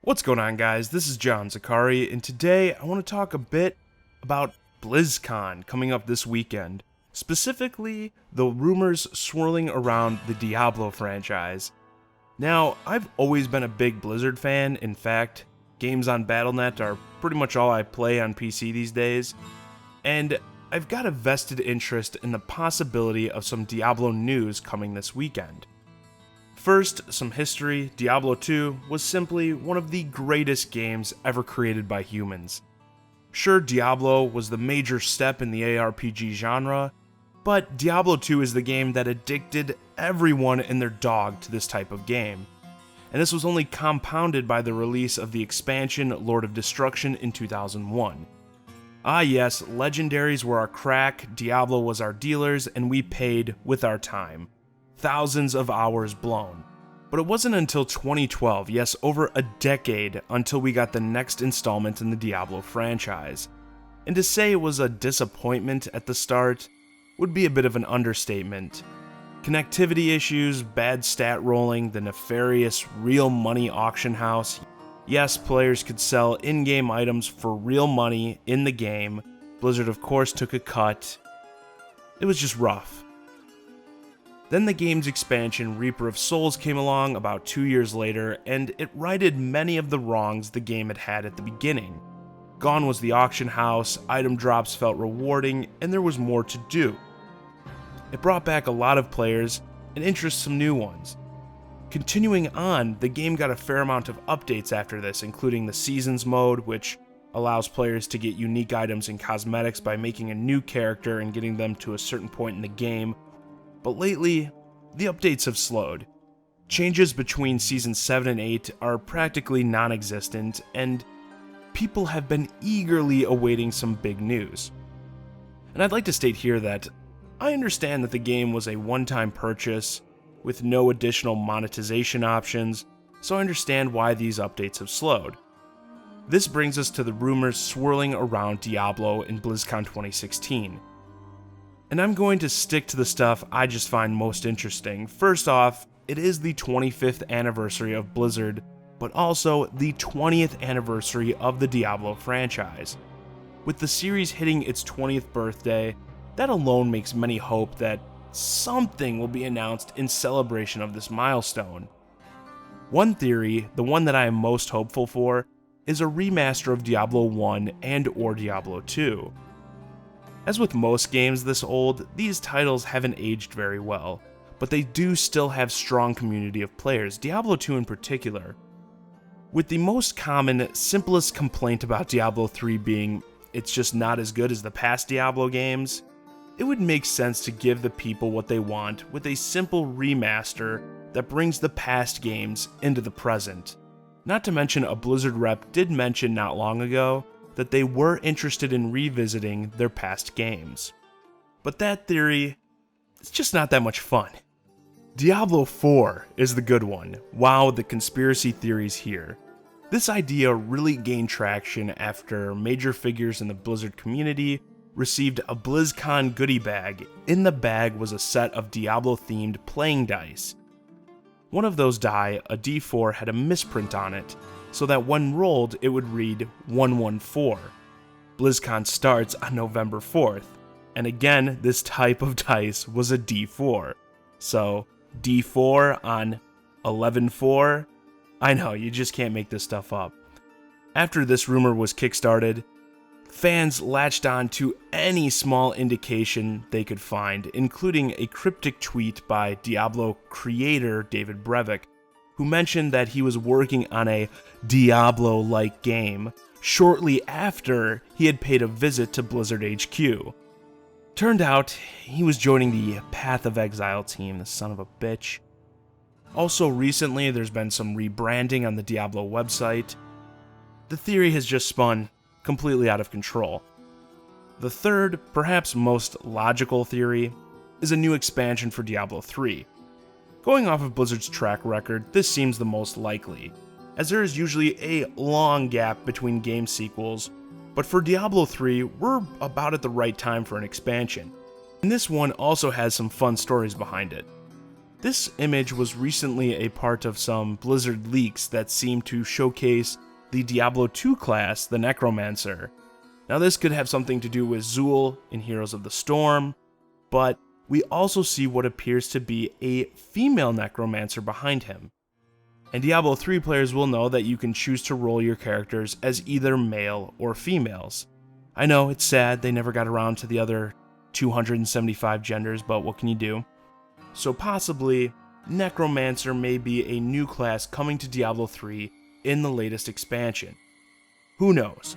What's going on, guys? This is John Zakari, and today I want to talk a bit about Blizzcon coming up this weekend. Specifically, the rumors swirling around the Diablo franchise. Now, I've always been a big Blizzard fan. In fact, games on Battle.net are pretty much all I play on PC these days. And I've got a vested interest in the possibility of some Diablo news coming this weekend. First, some history. Diablo 2 was simply one of the greatest games ever created by humans. Sure, Diablo was the major step in the ARPG genre, but Diablo 2 is the game that addicted everyone and their dog to this type of game. And this was only compounded by the release of the expansion Lord of Destruction in 2001. Ah yes, legendaries were our crack, Diablo was our dealers, and we paid with our time. Thousands of hours blown. But it wasn't until 2012, yes, over a decade, until we got the next installment in the Diablo franchise. And to say it was a disappointment at the start would be a bit of an understatement. Connectivity issues, bad stat rolling, the nefarious real money auction house. Yes, players could sell in-game items for real money in the game. Blizzard, of course, took a cut. It was just rough. Then the game's expansion, Reaper of Souls, came along about 2 years later, and it righted many of the wrongs the game had had at the beginning. Gone was the auction house, item drops felt rewarding, and there was more to do. It brought back a lot of players and introduced some new ones. Continuing on, the game got a fair amount of updates after this, including the Seasons mode, which allows players to get unique items and cosmetics by making a new character and getting them to a certain point in the game. But lately, the updates have slowed. Changes between Season 7 and 8 are practically non-existent, and people have been eagerly awaiting some big news. And I'd like to state here that I understand that the game was a one-time purchase with no additional monetization options, so I understand why these updates have slowed. This brings us to the rumors swirling around Diablo in BlizzCon 2016. And I'm going to stick to the stuff I just find most interesting. First off, it is the 25th anniversary of Blizzard, but also the 20th anniversary of the Diablo franchise. With the series hitting its 20th birthday, that alone makes many hope that something will be announced in celebration of this milestone. One theory, the one that I am most hopeful for, is a remaster of Diablo 1 and/or Diablo 2. As with most games this old, these titles haven't aged very well, but they do still have strong community of players, Diablo 2 in particular. With the most common, simplest complaint about Diablo 3 being it's just not as good as the past Diablo games, it would make sense to give the people what they want with a simple remaster that brings the past games into the present. Not to mention, a Blizzard rep did mention not long ago that they were interested in revisiting their past games. But that theory, it's just not that much fun. Diablo 4 is the good one. Wow, the conspiracy theories here. This idea really gained traction after major figures in the Blizzard community received a BlizzCon goodie bag. In the bag was a set of Diablo-themed playing dice. One of those die, a D4, had a misprint on it, so that when rolled, it would read 114. BlizzCon starts on November 4th, and again, this type of dice was a D4. So, D4 on 11/4? I know, you just can't make this stuff up. After this rumor was kickstarted, fans latched on to any small indication they could find, including a cryptic tweet by Diablo creator David Brevik, who mentioned that he was working on a Diablo-like game shortly after he had paid a visit to Blizzard HQ. Turned out, he was joining the Path of Exile team, the son of a bitch. Also recently, there's been some rebranding on the Diablo website. The theory has just spun completely out of control. The third, perhaps most logical theory, is a new expansion for Diablo 3. Going off of Blizzard's track record, this seems the most likely, as there is usually a long gap between game sequels, but for Diablo 3, we're about at the right time for an expansion. And this one also has some fun stories behind it. This image was recently a part of some Blizzard leaks that seemed to showcase the Diablo 2 class, the Necromancer. Now this could have something to do with Zool in Heroes of the Storm, but we also see what appears to be a female Necromancer behind him. And Diablo 3 players will know that you can choose to roll your characters as either male or females. I know, it's sad they never got around to the other 275 genders, but what can you do? So possibly, Necromancer may be a new class coming to Diablo 3 in the latest expansion. Who knows?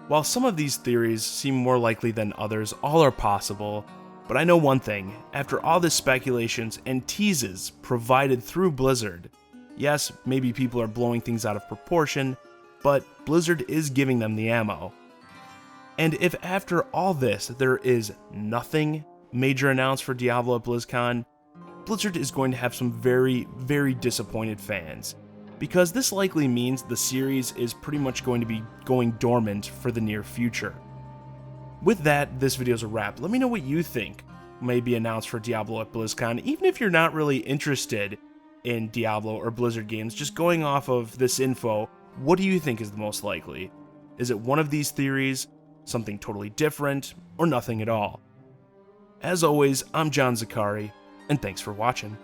While some of these theories seem more likely than others, all are possible, but I know one thing, after all the speculations and teases provided through Blizzard, yes, maybe people are blowing things out of proportion, but Blizzard is giving them the ammo. And if after all this there is nothing major announced for Diablo at BlizzCon, Blizzard is going to have some very, very disappointed fans, because this likely means the series is pretty much going to be going dormant for the near future. With that, this video is a wrap. Let me know what you think may be announced for Diablo at BlizzCon, even if you're not really interested in Diablo or Blizzard games. Just going off of this info, what do you think is the most likely? Is it one of these theories, something totally different, or nothing at all? As always, I'm John Zakari, and thanks for watching.